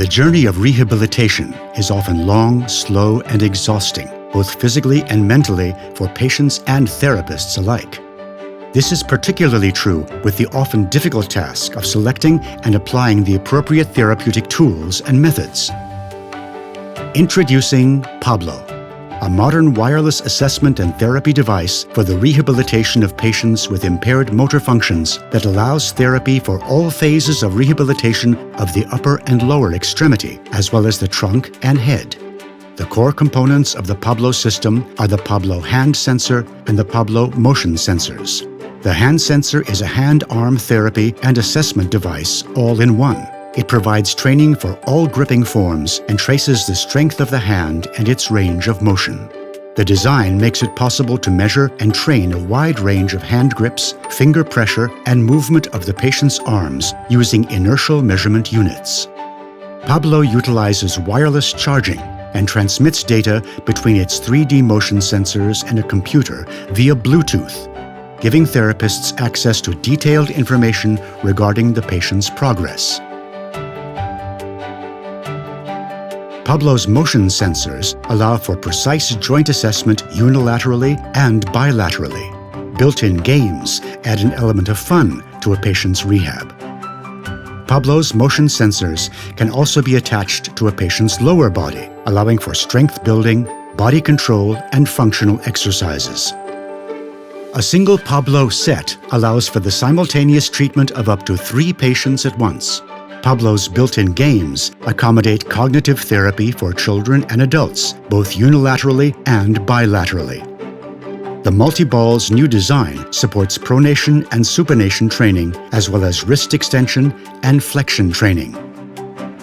The journey of rehabilitation is often long, slow, and exhausting, both physically and mentally for patients and therapists alike. This is particularly true with the often difficult task of selecting and applying the appropriate therapeutic tools and methods. Introducing PABLO, a modern wireless assessment and therapy device for the rehabilitation of patients with impaired motor functions that allows therapy for all phases of rehabilitation of the upper and lower extremity, as well as the trunk and head. The core components of the PABLO system are the PABLO hand sensor and the PABLO motion sensors. The hand sensor is a hand-arm therapy and assessment device all in one. It provides training for all gripping forms and traces the strength of the hand and its range of motion. The design makes it possible to measure and train a wide range of hand grips, finger pressure, and movement of the patient's arms using inertial measurement units. PABLO utilizes wireless charging and transmits data between its 3D motion sensors and a computer via Bluetooth, giving therapists access to detailed information regarding the patient's progress. PABLO's motion sensors allow for precise joint assessment unilaterally and bilaterally. Built-in games add an element of fun to a patient's rehab. PABLO's motion sensors can also be attached to a patient's lower body, allowing for strength building, body control, and functional exercises. A single PABLO set allows for the simultaneous treatment of up to 3 patients at once. PABLO's built-in games accommodate cognitive therapy for children and adults, both unilaterally and bilaterally. The multi-ball's new design supports pronation and supination training, as well as wrist extension and flexion training.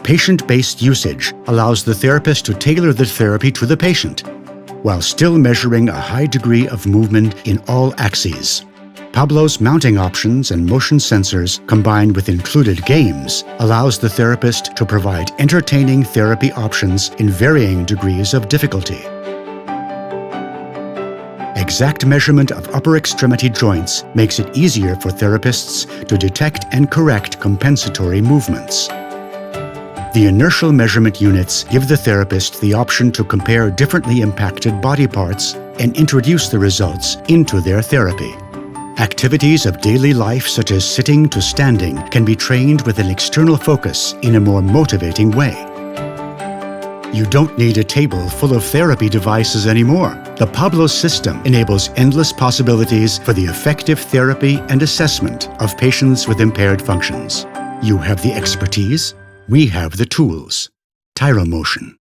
Patient-based usage allows the therapist to tailor the therapy to the patient, while still measuring a high degree of movement in all axes. PABLO's mounting options and motion sensors, combined with included games, allows the therapist to provide entertaining therapy options in varying degrees of difficulty. Exact measurement of upper extremity joints makes it easier for therapists to detect and correct compensatory movements. The inertial measurement units give the therapist the option to compare differently impacted body parts and introduce the results into their therapy. Activities of daily life, such as sitting to standing, can be trained with an external focus in a more motivating way. You don't need a table full of therapy devices anymore. The PABLO system enables endless possibilities for the effective therapy and assessment of patients with impaired functions. You have the expertise, we have the tools. Tyromotion.